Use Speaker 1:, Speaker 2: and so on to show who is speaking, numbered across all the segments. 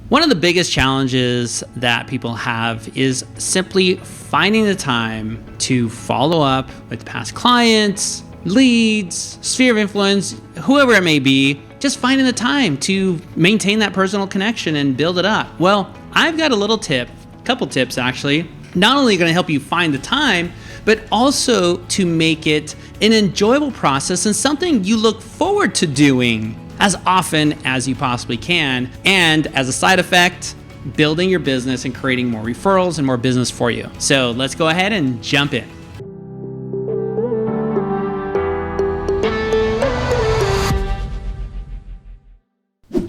Speaker 1: One of the biggest challenges that people have is simply finding the time to follow up with past clients, leads, sphere of influence, whoever it may be, just finding the time to maintain that personal connection and build it up. Well, I've got a little tip, a couple tips actually, not only going to help you find the time, but also to make it an enjoyable process and something you look forward to doing as often as you possibly can. And as a side effect, building your business and creating more referrals and more business for you. So let's go ahead and jump in.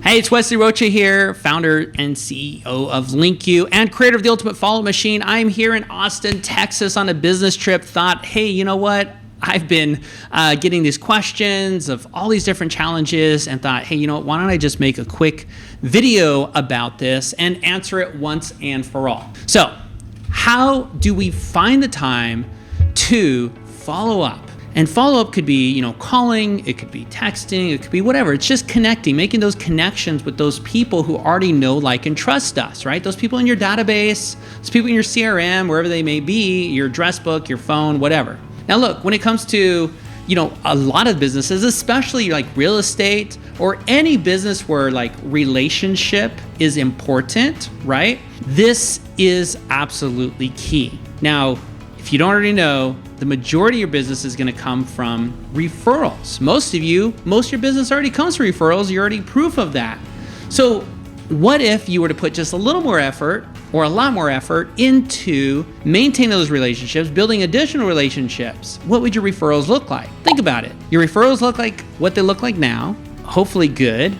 Speaker 1: Hey, it's Wesley Rocha here, founder and CEO of LinkU and creator of the Ultimate Follow Machine. I'm here in Austin, Texas on a business trip. Thought, hey, you know what? I've been getting these questions of all these different challenges and thought, hey, you know what? Why don't I just make a quick video about this and answer it once and for all? So how do we find the time to follow up? And follow up could be, calling, it could be texting, it could be whatever. It's just connecting, making those connections with those people who already know, like, and trust us, right? Those people in your database, those people in your CRM, wherever they may be, your address book, your phone, whatever. Now look, when it comes to, a lot of businesses, especially like real estate or any business where like relationship is important, right? This is absolutely key. Now, if you don't already know, the majority of your business is going to come from referrals. Most of your business already comes from referrals. You're already proof of that. So what if you were to put just a little more effort or a lot more effort into maintaining those relationships, building additional relationships? What would your referrals look like? Think about it. Your referrals look like what they look like now, hopefully good,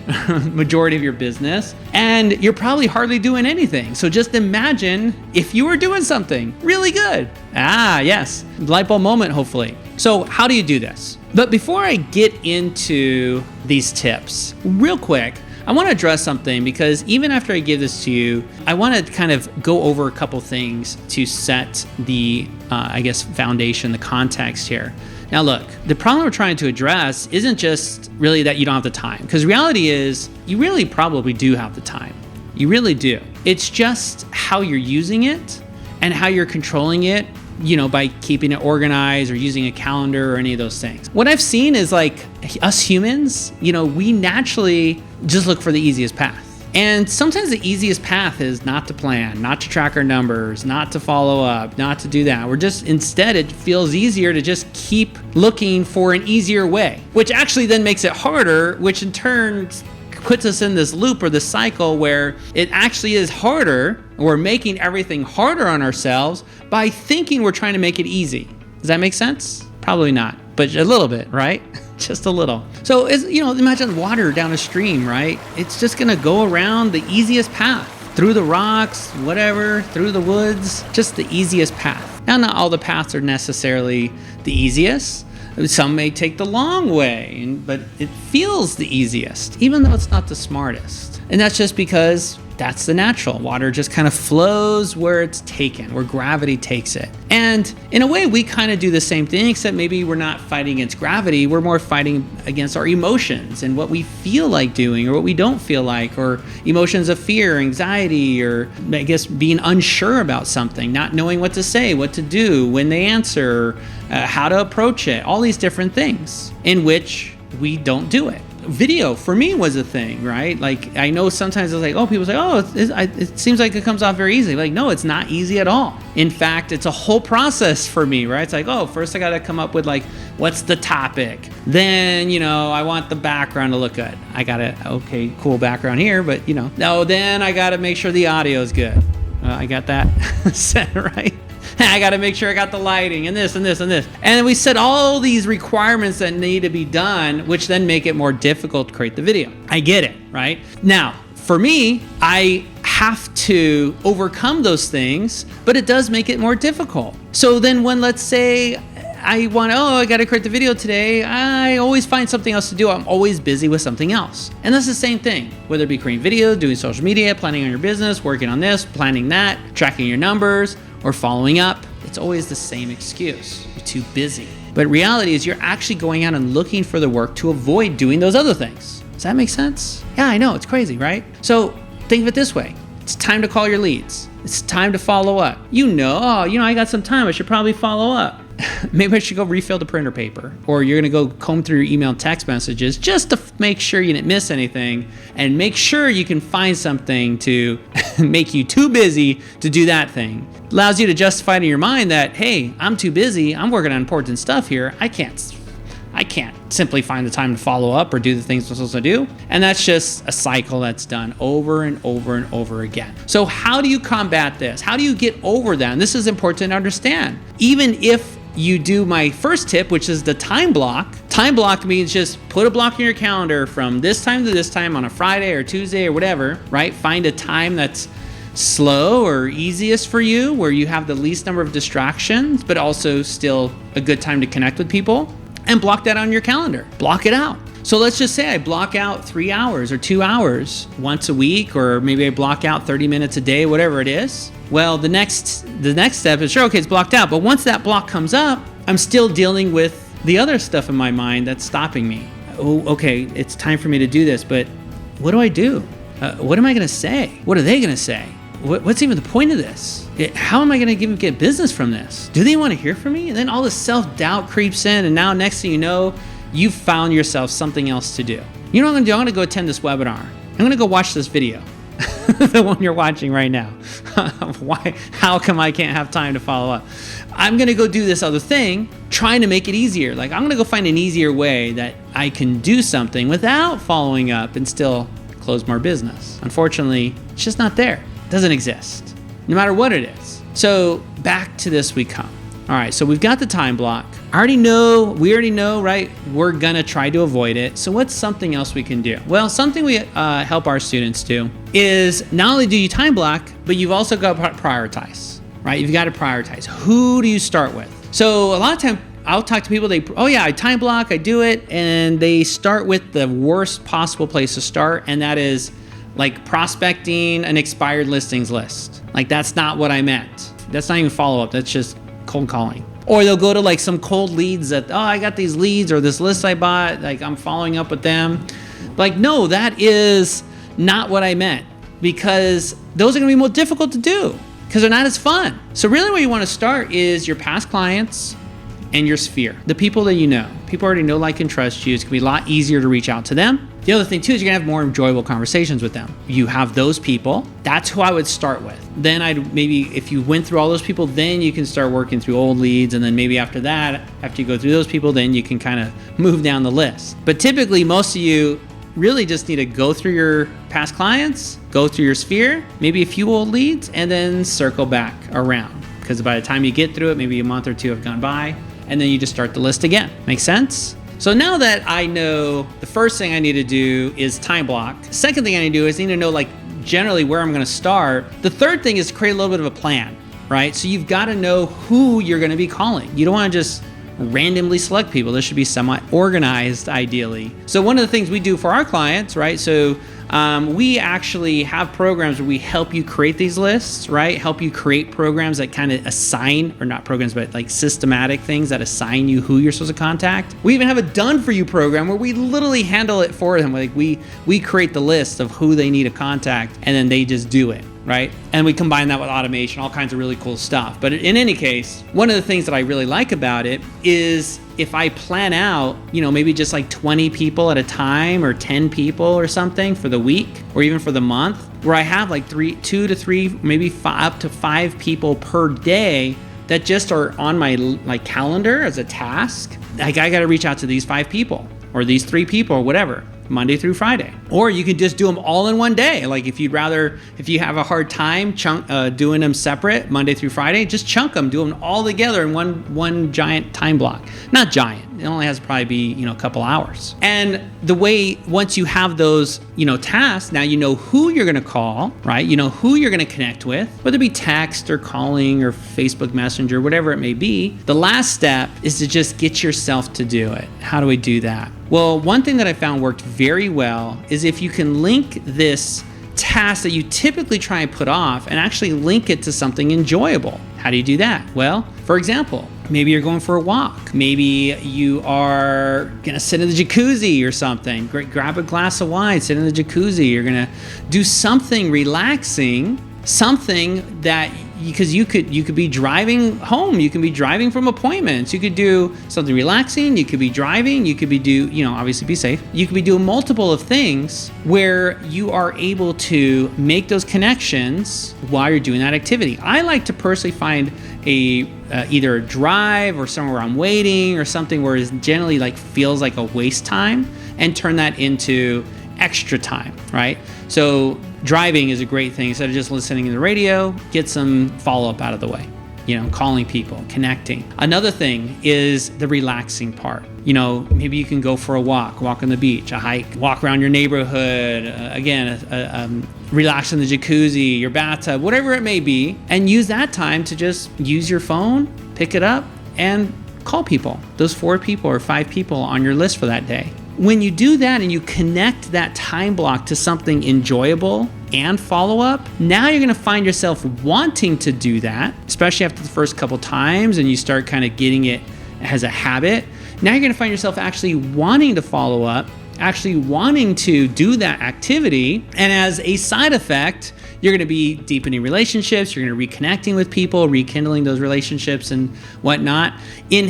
Speaker 1: majority of your business, and you're probably hardly doing anything. So just imagine if you were doing something really good. Yes, light bulb moment, hopefully. So how do you do this? But before I get into these tips, real quick, I want to address something, because even after I give this to you, I want to kind of go over a couple things to set the, foundation, the context here. Now look, the problem we're trying to address isn't just really that you don't have the time, because reality is you really probably do have the time. You really do. It's just how you're using it and how you're controlling it, by keeping it organized or using a calendar or any of those things. What I've seen is like us humans, we naturally just look for the easiest path. And sometimes the easiest path is not to plan, not to track our numbers, not to follow up, not to do that. Instead, it feels easier to just keep looking for an easier way, which actually then makes it harder, which in turn puts us in this loop or this cycle where it actually is harder. We're making everything harder on ourselves by thinking we're trying to make it easy. Does that make sense? Probably not, but a little bit, right? Just a little. So imagine water down a stream, right? It's just gonna go around the easiest path, through the rocks, whatever, through the woods, just the easiest path. Now, not all the paths are necessarily the easiest. Some may take the long way, but it feels the easiest, even though it's not the smartest. And that's just because that's the natural. Water just kind of flows where it's taken, where gravity takes it. And in a way, we kind of do the same thing, except maybe we're not fighting against gravity. We're more fighting against our emotions and what we feel like doing or what we don't feel like, or emotions of fear, anxiety, or being unsure about something, not knowing what to say, what to do, when they answer, how to approach it, all these different things in which we don't do it. Video for me was a thing, right? Like, I know sometimes it's like, people say, it seems like it comes off very easy. Like, no, it's not easy at all. In fact, it's a whole process for me, right? It's like, first I got to come up with like, what's the topic? Then, I want the background to look good. I got cool background here, but then I got to make sure the audio is good. I got that set, right? I got to make sure I got the lighting and this and this and this. And we set all these requirements that need to be done, which then make it more difficult to create the video. I get it, right? Now, for me, I have to overcome those things, but it does make it more difficult. So then when, let's say, I got to create the video today, I always find something else to do. I'm always busy with something else. And that's the same thing, whether it be creating video, doing social media, planning on your business, working on this, planning that, tracking your numbers, or following up. It's always the same excuse. You're too busy. But reality is you're actually going out and looking for the work to avoid doing those other things. Does that make sense? Yeah, I know, it's crazy, right? So think of it this way. It's time to call your leads. It's time to follow up. I got some time. I should probably follow up. Maybe I should go refill the printer paper. Or you're going to go comb through your email and text messages just to make sure you didn't miss anything and make sure you can find something to make you too busy to do that thing. Allows you to justify in your mind that, hey, I'm too busy. I'm working on important stuff here. I can't simply find the time to follow up or do the things I'm supposed to do. And that's just a cycle that's done over and over and over again. So how do you combat this? How do you get over that? And this is important to understand. Even if you do my first tip, which is the time block. Time block means just put a block in your calendar from this time to this time on a Friday or Tuesday or whatever, right? Find a time that's slow or easiest for you, where you have the least number of distractions, but also still a good time to connect with people, and block that on your calendar. Block it out. So let's just say I block out 3 hours or 2 hours once a week, or maybe I block out 30 minutes a day, whatever it is. Well, the next step is, sure, okay, it's blocked out. But once that block comes up, I'm still dealing with the other stuff in my mind that's stopping me. Oh, okay, it's time for me to do this, but what do I do? What am I going to say? What are they going to say? What's even the point of this? How am I going to get business from this? Do they want to hear from me? And then all this self-doubt creeps in, and now next thing you know, you've found yourself something else to do. You know what I'm going to do? I'm going to go attend this webinar. I'm going to go watch this video. The one you're watching right now. Why? How come I can't have time to follow up? I'm going to go do this other thing, trying to make it easier. Like, I'm going to go find an easier way that I can do something without following up and still close more business. Unfortunately, it's just not there. It doesn't exist, no matter what it is. So back to this we come. All right, so we've got the time block. We already know, right? We're gonna try to avoid it. So what's something else we can do? Well, something we help our students do is not only do you time block, but you've also got to prioritize, right? You've got to prioritize. Who do you start with? So a lot of times I'll talk to people, I time block, I do it, and they start with the worst possible place to start, and that is like prospecting an expired listings list. Like, that's not what I meant. That's not even follow-up, that's just cold calling. Or they'll go to like some cold leads that, I got these leads or this list I bought, like I'm following up with them. Like, no, that is not what I meant, because those are gonna be more difficult to do because they're not as fun. So really what you wanna start is your past clients and your sphere, the people that you know. People already know, like, and trust you. It's gonna be a lot easier to reach out to them. The other thing too is you're gonna have more enjoyable conversations with them. You have those people, that's who I would start with. Then if you went through all those people, then you can start working through old leads. And then maybe after that, after you go through those people, then you can kind of move down the list. But typically most of you really just need to go through your past clients, go through your sphere, maybe a few old leads, and then circle back around. Because by the time you get through it, maybe a month or two have gone by, and then you just start the list again. Make sense? So now that I know the first thing I need to do is time block, second thing I need to do is I need to know, like, generally where I'm gonna start. The third thing is to create a little bit of a plan, right? So you've gotta know who you're gonna be calling. You don't wanna just randomly select people. This should be somewhat organized, ideally. So one of the things we do for our clients, right? So we actually have programs where we help you create these lists, right? Help you create programs that kind of assign, or not programs, but like systematic things that assign you who you're supposed to contact. We even have a done for you program where we literally handle it for them. Like we create the list of who they need to contact, and then they just do it, right? And we combine that with automation, all kinds of really cool stuff. But in any case, one of the things that I really like about it is if I plan out, maybe just like 20 people at a time, or 10 people or something for the week, or even for the month, where I have like 2 to 3, maybe up to 5 people per day that just are on my calendar as a task. Like, I got to reach out to these 5 people or these 3 people or whatever, Monday through Friday. Or you can just do them all in one day. Like, if you have a hard time doing them separate, Monday through Friday, just chunk them, do them all together in one giant time block. Not giant, it only has to probably be, a couple hours. And the way, once you have those, tasks, now you know who you're gonna call, right? You know who you're gonna connect with, whether it be text or calling or Facebook Messenger, whatever it may be. The last step is to just get yourself to do it. How do we do that? Well, one thing that I found worked very well is if you can link this task that you typically try and put off and actually link it to something enjoyable. How do you do that? Well, for example, maybe you're going for a walk. Maybe you are gonna sit in the jacuzzi or something. Grab a glass of wine, sit in the jacuzzi. You're gonna do something relaxing, something that, because you could be driving home, you can be driving from appointments, you could do something relaxing, you could be driving, you could be obviously be safe. You could be doing multiple of things where you are able to make those connections while you're doing that activity. I like to personally find either a drive or somewhere I'm waiting or something where it generally like feels like a waste time, and turn that into extra time, right? So driving is a great thing. Instead of just listening to the radio, get some follow-up out of the way. Calling people, connecting. Another thing is the relaxing part. Maybe you can go for a walk on the beach, a hike, walk around your neighborhood, relax in the jacuzzi, your bathtub, whatever it may be, and use that time to just use your phone, pick it up, and call people, those 4 people or 5 people on your list for that day. When you do that and you connect that time block to something enjoyable and follow up, now you're gonna find yourself wanting to do that, especially after the first couple times and you start kind of getting it as a habit. Now you're gonna find yourself actually wanting to follow up, actually wanting to do that activity. And as a side effect, you're going to be deepening relationships, you're going to be reconnecting with people, rekindling those relationships and whatnot, in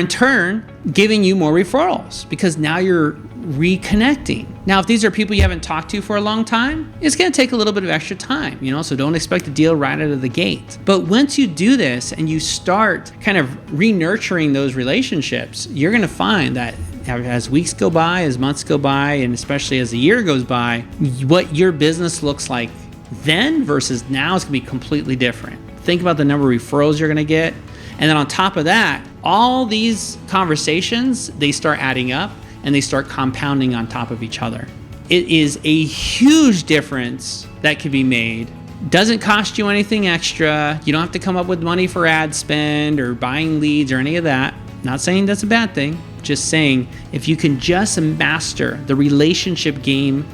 Speaker 1: turn, giving you more referrals, because now you're reconnecting. Now, if these are people you haven't talked to for a long time, it's going to take a little bit of extra time, so don't expect a deal right out of the gate. But once you do this and you start kind of re-nurturing those relationships, you're going to find that as weeks go by, as months go by, and especially as the year goes by, what your business looks like then versus now is going to be completely different. Think about the number of referrals you're going to get. And then on top of that, all these conversations, they start adding up and they start compounding on top of each other. It is a huge difference that can be made. Doesn't cost you anything extra. You don't have to come up with money for ad spend or buying leads or any of that. Not saying that's a bad thing. Just saying, if you can just master the relationship game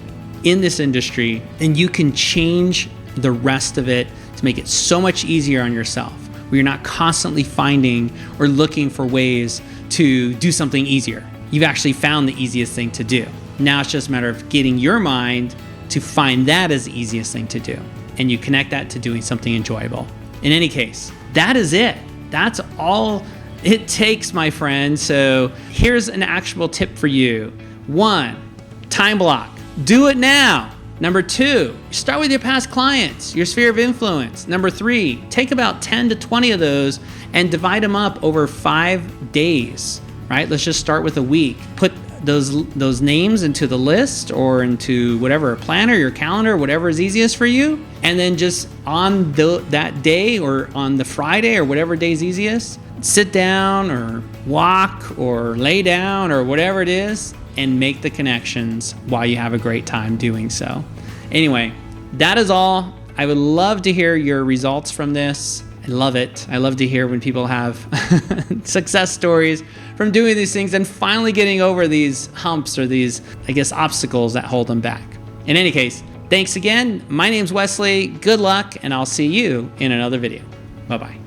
Speaker 1: in this industry, then you can change the rest of it to make it so much easier on yourself, where you're not constantly finding or looking for ways to do something easier. You've actually found the easiest thing to do. Now it's just a matter of getting your mind to find that as the easiest thing to do. And you connect that to doing something enjoyable. In any case, that is it. That's all it takes, my friend. So here's an actionable tip for you. 1, time block. Do it now. Number 2, start with your past clients, your sphere of influence. Number 3, take about 10 to 20 of those and divide them up over 5 days, right? Let's just start with a week. Put those names into the list or into whatever, a planner, your calendar, whatever is easiest for you. And then just on that day or on the Friday or whatever day is easiest, sit down or walk or lay down or whatever it is and make the connections while you have a great time doing so. Anyway, that is all. I would love to hear your results from this. I love it. I love to hear when people have success stories from doing these things and finally getting over these humps or these, obstacles that hold them back. In any case, thanks again. My name's Wesley. Good luck, and I'll see you in another video. Bye-bye.